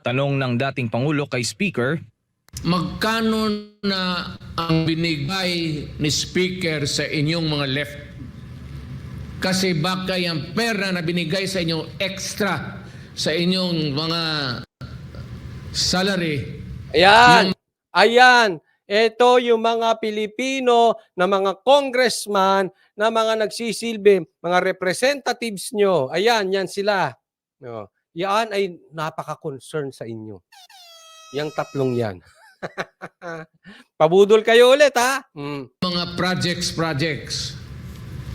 Tanong ng dating Pangulo kay Speaker, magkano na ang binigay ni Speaker sa inyong mga left? Kasi baka yung pera na binigay sa inyo extra sa inyong mga salary. Ayan, ayan. Ito yung mga Pilipino na mga congressman na mga nagsisilbi, mga representatives nyo. Ayan, yan sila. No. Yan ay napaka-concern sa inyo. Yang tatlong yan. Pabudol kayo ulit, ha? Mga projects.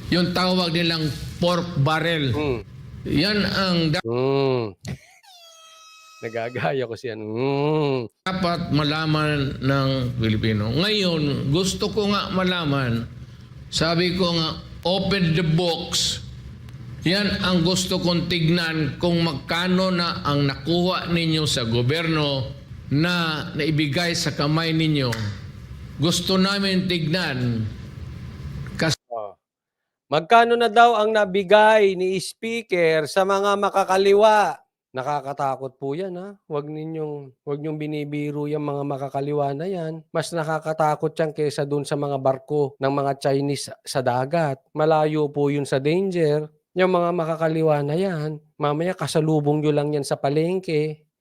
Yung tawag nilang pork barrel. Yan ang Nagagaya ko siya. dapat malaman ng Pilipino. Ngayon, gusto ko nga malaman, sabi ko nga, open the box. Yan ang gusto kong tignan kung magkano na ang nakuha ninyo sa gobyerno na naibigay sa kamay ninyo. Gusto namin tignan. Magkano na daw ang nabigay ni Speaker sa mga makakaliwa? Nakakatakot po yan, ha? Huwag niyong binibiro yung mga makakaliwa na yan. Mas nakakatakot yan kaysa dun sa mga barko ng mga Chinese sa dagat. Malayo po yun sa danger. Yung mga makakaliwa na yan, mamaya kasalubong nyo lang yan sa palengke.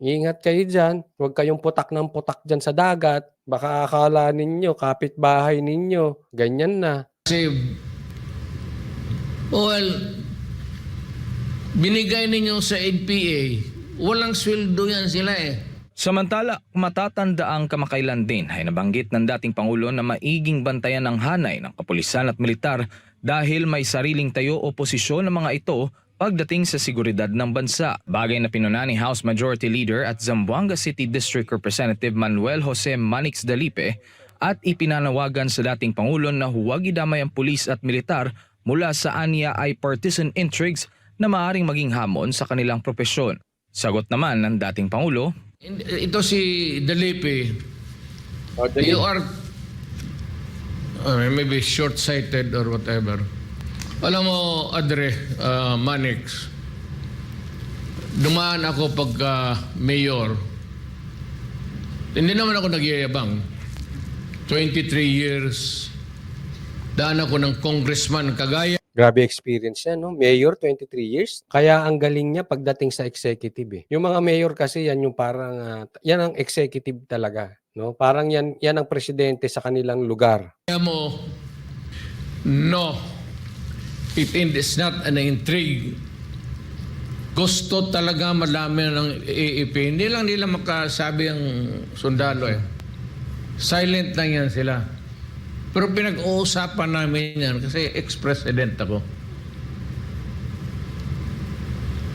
Ingat kayo dyan. Huwag kayong putak ng putak dyan sa dagat. Baka akala ninyo, kapitbahay ninyo. Ganyan na. Kasi, binigay ninyo sa NPA, walang sweldo yan sila eh. samantala matatandaang kamakailan din ay nabanggit ng dating Pangulo na maiging bantayan ng hanay ng kapulisan at militar dahil may sariling tayo o posisyon ng mga ito pagdating sa seguridad ng bansa. Bagay na pinuna ni House Majority Leader at Zamboanga City District Representative Manuel Jose Manix Dalipe at ipinanawagan sa dating Pangulo na huwag idamay ang pulis at militar mula sa anya ay partisan intrigues na maaaring maging hamon sa kanilang propesyon. Sagot naman ng dating Pangulo, ito si Dalipe, you are maybe short-sighted or whatever. Alam mo, Adre, Manix, dumaan ako pagka mayor. Hindi naman ako nagyayabang. 23 years, daan ako ng congressman kagaya. Grabe experience yan, no? Mayor, 23 years. Kaya ang galing niya pagdating sa executive, eh. Yung mga mayor kasi, yan yung parang, yan ang executive talaga, no? Parang yan ang presidente sa kanilang lugar. Kaya mo, no, it is not an intrigue. Gusto talaga malaman ng AEP. Hindi lang nila makasabi ang sundalo eh. Silent lang yan sila. Pero pinag-uusapan namin yan kasi ex-president ako.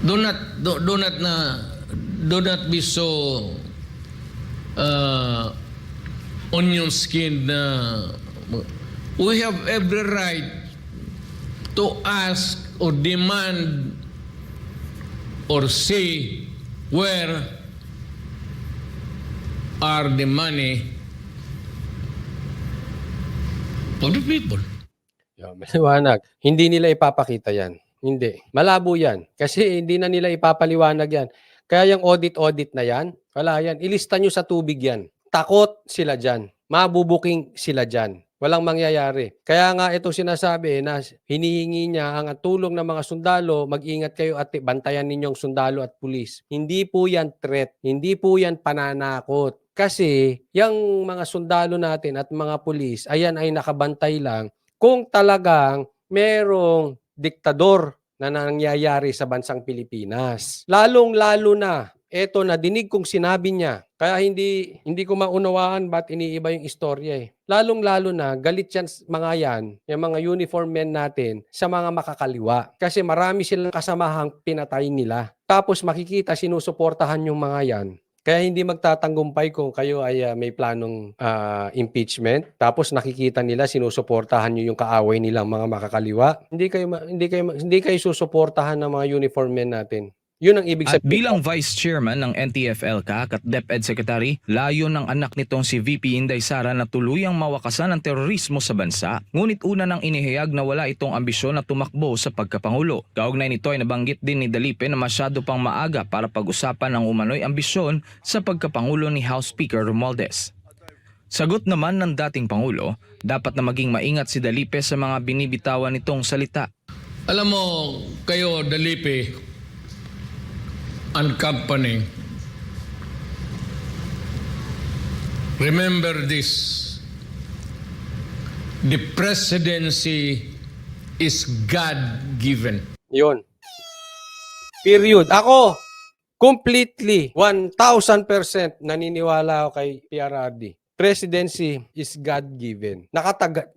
Do not be so onion skinned na we have every right to ask or demand or say where are the money for the people. Maliwanag. Hindi nila ipapakita yan. Hindi. Malabo yan. Kasi hindi na nila ipapaliwanag yan. Kaya yung audit na yan, wala yan. Ilista nyo sa tubig yan. Takot sila dyan. Mabubuking sila dyan. Walang mangyayari. Kaya nga ito sinasabi na hinihingi niya ang tulong ng mga sundalo, mag-ingat kayo at bantayan ninyong sundalo at pulis. Hindi po yan threat. Hindi po yan pananakot. Kasi yung mga sundalo natin at mga pulis, ayan ay nakabantay lang kung talagang merong diktador na nangyayari sa bansang Pilipinas. Lalong-lalo na, eto na dinig kong sinabi niya. Kaya hindi ko maunawaan ba't iniiba yung istorya eh. Lalong-lalo na, galit yan mga yan, yung mga uniform men natin sa mga makakaliwa. Kasi marami silang kasamahang pinatay nila. Tapos makikita sinusuportahan yung mga yan. Kaya hindi magtatanggumpay kung kayo ay may planong impeachment. Tapos nakikita nila sinusuportahan niyo yung kaaway nilang mga makakaliwa. Hindi kayo susuportahan ng mga uniform men natin. Yun ang ibig At sabihin. bilang Vice Chairman ng NTF-ELCAC at DepEd Secretary, layo ng anak nitong si VP Inday Sara na tuluyang mawakasan ang terorismo sa bansa. Ngunit una nang inihayag na wala itong ambisyon na tumakbo sa pagkapangulo. Kaugnay nito ay nabanggit din ni Dalipe na masyado pang maaga para pag-usapan ang umano'y ambisyon sa pagkapangulo ni House Speaker Romualdez. Sagot naman ng dating Pangulo, dapat na maging maingat si Dalipe sa mga binibitawan nitong salita. Alam mo, kayo, Dalipe, and company, remember this. The presidency is God-given. Yun. Period. Ako, completely, 1,000% naniniwala ako kay PRRD. Presidency is God-given.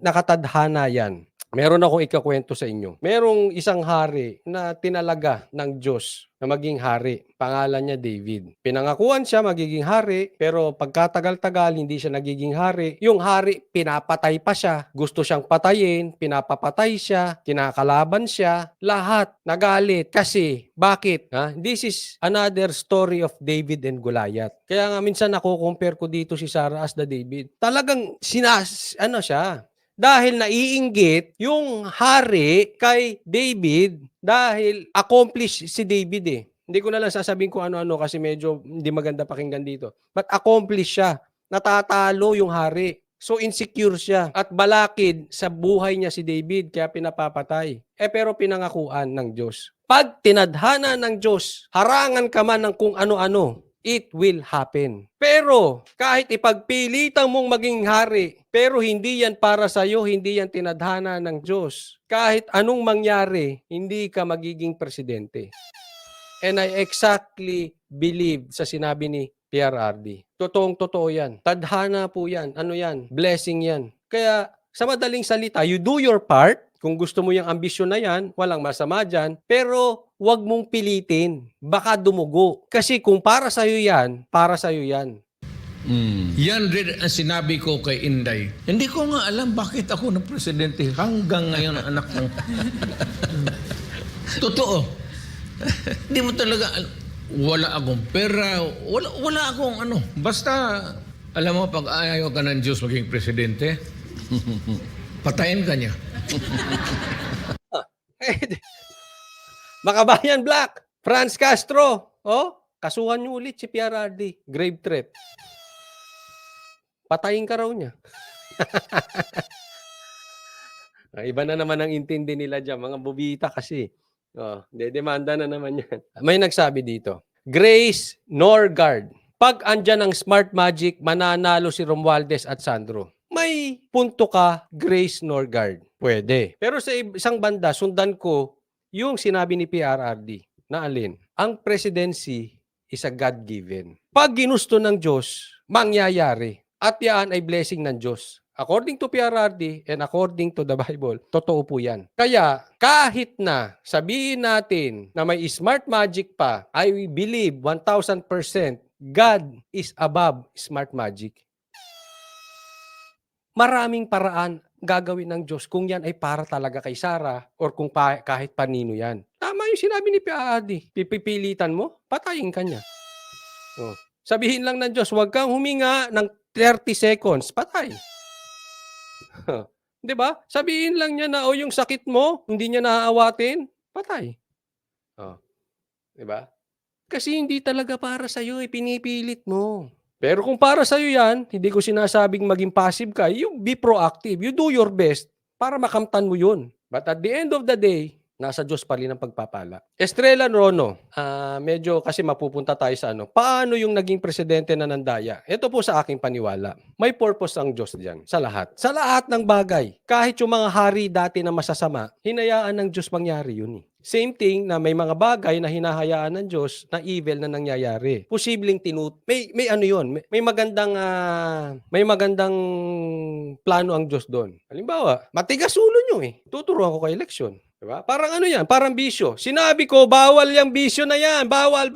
Nakatadhana yan. Meron akong ikakwento sa inyo. Merong isang hari na tinalaga ng Diyos na maging hari. Pangalan niya David. Pinangakuan siya magiging hari, pero pagkatagal-tagal hindi siya nagiging hari. Yung hari, pinapatay pa siya. Gusto siyang patayin, pinapapatay siya, kinakalaban siya. Lahat nagalit. Kasi, bakit? This is another story of David and Goliath. Kaya nga minsan nako-compare ko dito si Sarah as the David. Talagang siya. Dahil naiinggit yung hari kay David dahil accomplished si David eh. Hindi ko na lang sasabihin kung ano-ano kasi medyo hindi maganda pakinggan dito. But accomplished siya. Natatalo yung hari. So insecure siya at balakid sa buhay niya si David kaya pinapapatay. Pero pinangakuan ng Diyos. Pag tinadhana ng Diyos, harangan ka man ng kung ano-ano, it will happen. Pero kahit ipagpilitan mong maging hari, pero hindi yan para sa iyo, hindi yan tinadhana ng Diyos. Kahit anong mangyari, hindi ka magiging presidente. And I exactly believe sa sinabi ni PRRD. Totoong-totoo yan. Tadhana po yan. Ano yan? Blessing yan. Kaya sa madaling salita, you do your part. Kung gusto mo yung ambisyon na yan, walang masama dyan. Pero huwag mong pilitin. Baka dumugo. Kasi kung para sa'yo yan, para sa'yo yan. Yan rin ang sinabi ko kay Inday. Hindi ko nga alam bakit ako na presidente hanggang ngayon anak ng... Totoo. Hindi mo talaga... Wala akong pera, wala akong ano. Basta, alam mo, pag ayaw ka ng Diyos maging presidente, patayin ka niya. Makabayan Black, Franz Castro, kasuhan niyo ulit si PRRD, grave threat. Patayin ka raw niya. Iba na naman ang intindi nila dyan, mga bubita kasi. Demanda na naman yan. May nagsabi dito, Grace Norgard, pag andyan ang smart magic, mananalo si Romualdez at Sandro. May punto ka, Grace Norgard. Pwede. Pero sa isang banda, sundan ko yung sinabi ni PRRD na alin, ang presidency is a God-given. Pag ginusto ng Diyos, mangyayari. At yan ay blessing ng Diyos. According to PRRD and according to the Bible, totoo po yan. Kaya kahit na sabihin natin na may smart magic pa, I believe 1,000% God is above smart magic. Maraming paraan gagawin ng Diyos kung yan ay para talaga kay Sarah or kung kahit panino yan. Tama yung sinabi ni PRRD. Pipilitan mo, patayin ka niya. Sabihin lang ng Diyos, huwag kang huminga ng 30 seconds, patay. 'Di ba? Sabihin lang niya na yung sakit mo, hindi niya naaawatin, patay. 'Di ba? Kasi hindi talaga para sa iyo, pinipilit mo. Pero kung para sa iyo 'yan, hindi ko sinasabing maging passive ka, you be proactive. You do your best para makamtan mo 'yun. But at the end of the day, nasa Diyos pa rin ang pagpapala. Estrella Rono, medyo kasi mapupunta tayo sa paano yung naging presidente na nandaya? Ito po sa aking paniwala. May purpose ang Diyos diyan sa lahat. Sa lahat ng bagay. Kahit yung mga hari dati na masasama, hinayaan ng Diyos mangyari yun. Same thing na may mga bagay na hinahayaan ng Diyos na evil na nangyayari. Posibleng may ano yun, may magandang plano ang Diyos doon. Halimbawa, matigas ulo nyo tuturuan ko kay eleksyon. Diba? Parang ano yan, parang bisyo. Sinabi ko, bawal yung bisyo na yan. Bawal.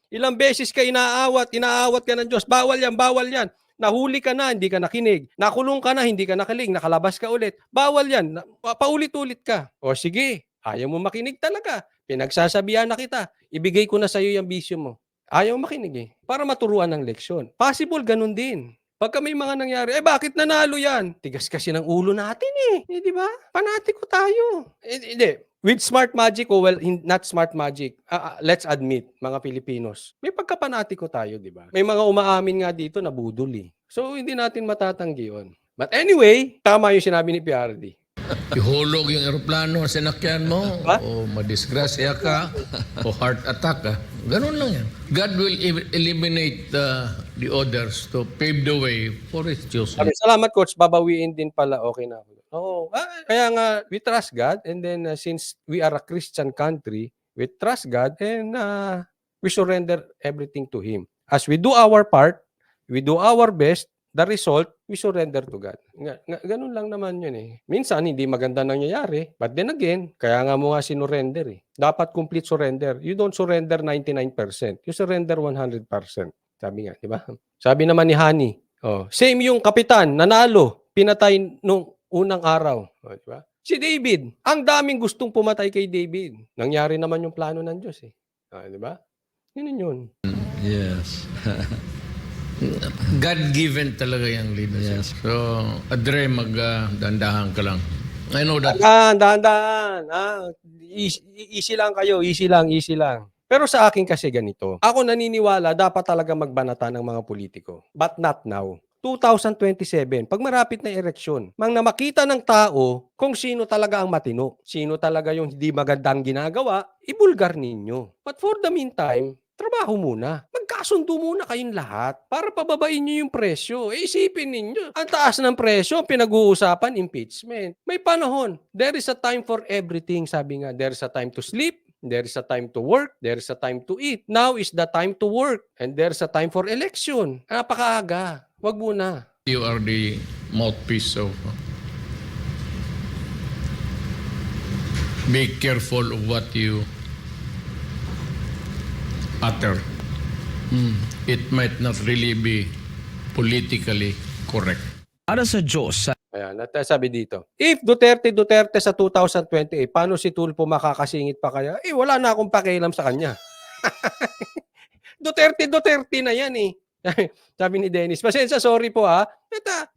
Ilang beses ka inaawat ka ng Diyos. Bawal yan. Nahuli ka na, hindi ka nakinig. Nakulong ka na, hindi ka nakinig. Nakalabas ka ulit. Bawal yan. Paulit-ulit ka. O sige, ayaw mo makinig talaga. Pinagsasabihan na kita. Ibigay ko na sa'yo yung bisyo mo. Ayaw makinig eh. Para maturuan ng leksyon. Possible, ganun din. Pagka may mga nangyari, bakit nanalo yan? Tigas kasi ng ulo natin di ba? Panatiko tayo. Hindi. With smart magic not smart magic, let's admit, mga Pilipinos, may pagkapanatiko tayo, di ba? May mga umaamin nga dito na budol eh. So, hindi natin matatanggi yun. But anyway, tama yung sinabi ni PRD. Ihulog yung eroplano sa sinakyan mo, What? o madisgrasya ka, o heart attack ka. Ganun lang yan. God will eliminate the others to pave the way for His chosen. Sabi, salamat coach, babawiin din pala, okay na ako. Kaya nga, we trust God, and then since we are a Christian country, we trust God, and we surrender everything to Him. As we do our part, we do our best, the result, we surrender to God. Ganun lang naman yun eh. Minsan, hindi maganda nangyayari. But then again, kaya nga mo nga sinurrender eh. Dapat complete surrender. You don't surrender 99%. You surrender 100%. Sabi nga, di ba? Sabi naman ni Hani, same yung kapitan, nanalo, pinatay nung unang araw. Di ba? Si David, ang daming gustong pumatay kay David. Nangyari naman yung plano ng Diyos eh. Di ba? Yun. Yes. God-given talaga yung leadership. Yes. So, Adre, magdandahan ka lang. I know that. Dahan. Easy lang kayo. Easy lang. Pero sa akin kasi ganito. Ako naniniwala dapat talaga magbanata ng mga politiko. But not now. 2027, pag marapit na eleksyon, na makita ng tao kung sino talaga ang matino. Sino talaga yung hindi magandang ginagawa, ibulgar ninyo. But for the meantime, trabaho muna. Magkasundo muna kayong lahat para pababain nyo yung presyo. Isipin ninyo, ang taas ng presyo, pinag-uusapan, impeachment. May panahon. There is a time for everything. Sabi nga, there is a time to sleep, there is a time to work, there is a time to eat. Now is the time to work, and there is a time for election. Napakaaga. Wag muna. You are the mouthpiece of... Be careful of what you utter. It might not really be politically correct. Para sa Diyos, Ayan, sabi dito. If Duterte sa 2028, paano si Tulfo makakasingit pa kaya? Wala na akong pakialam sa kanya. Duterte na yan eh. Sabi ni Dennis, pasensya, sorry po ha.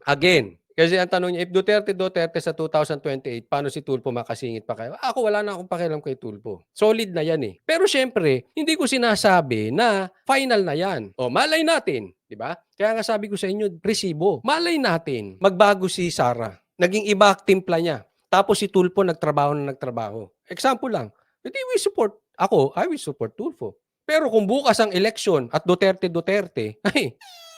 Again, kasi ang tanong niya, if Duterte sa 2028, paano si Tulfo makasingit pa kayo? Ako, wala na akong pakialam kay Tulfo. Solid na yan eh. Pero syempre, hindi ko sinasabi na final na yan. Malay natin, di ba? Kaya nga sabi ko sa inyo, resibo. Malay natin, magbago si Sara. Naging iba timpla niya. Tapos si Tulfo nagtrabaho. Example lang, hindi I will support Tulfo. Pero kung bukas ang eleksyon at Duterte,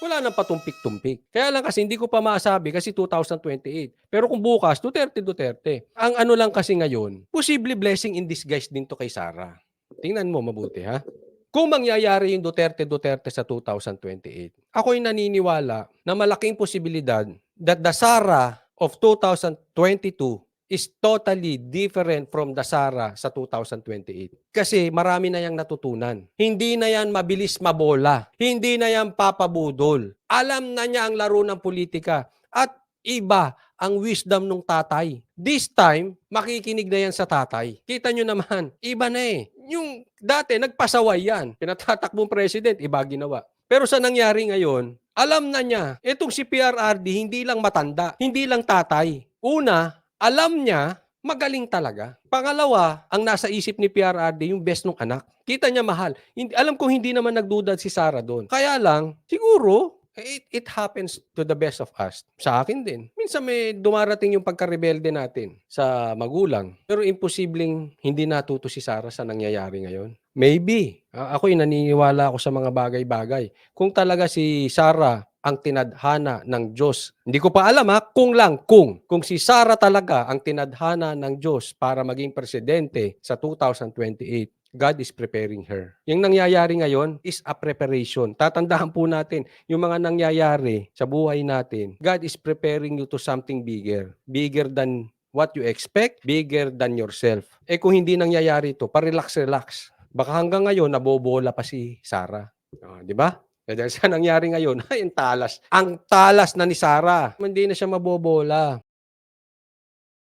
wala nang patumpik-tumpik. Kaya lang kasi hindi ko pa masabi kasi 2028. Pero kung bukas, Duterte. Ang ano lang kasi ngayon, posible blessing in disguise din to kay Sara. Tingnan mo mabuti ha. Kung mangyayari yung Duterte sa 2028, ako'y naniniwala na malaking posibilidad that the Sara of 2022 is totally different from the Sara sa 2028. Kasi marami na yang natutunan. Hindi na yan mabilis mabola. Hindi na yan papabudol. Alam na niya ang laro ng politika. At iba ang wisdom ng tatay. This time, makikinig na yan sa tatay. Kita nyo naman, iba na eh. Yung dati, nagpasaway yan. Pinatatakbong president, iba ginawa. Pero sa nangyari ngayon, alam na niya, itong si PRRD, hindi lang matanda, hindi lang tatay. Una, alam niya, magaling talaga. Pangalawa, ang nasa isip ni PRRD, yung best ng anak. Kita niya mahal. Alam kong hindi naman nagduda si Sara doon. Kaya lang, siguro, it happens to the best of us. Sa akin din. Minsan may dumarating yung pagkarebelde natin sa magulang. Pero imposibleng hindi natuto si Sara sa nangyayari ngayon. Maybe. Ako'y naniniwala ako sa mga bagay-bagay. Kung talaga si Sara ang tinadhana ng Diyos. Hindi ko pa alam kung si Sara talaga ang tinadhana ng Diyos para maging presidente sa 2028, God is preparing her. Yung nangyayari ngayon is a preparation. Tatandaan po natin, yung mga nangyayari sa buhay natin, God is preparing you to something bigger. Bigger than what you expect, bigger than yourself. Kung hindi nangyayari ito, pa-relax. Baka hanggang ngayon, nabobola pa si Sara. Di ba? Dahil sa nangyari ngayon, ay ang talas. Ang talas na ni Sara. Hindi na siya mabobola.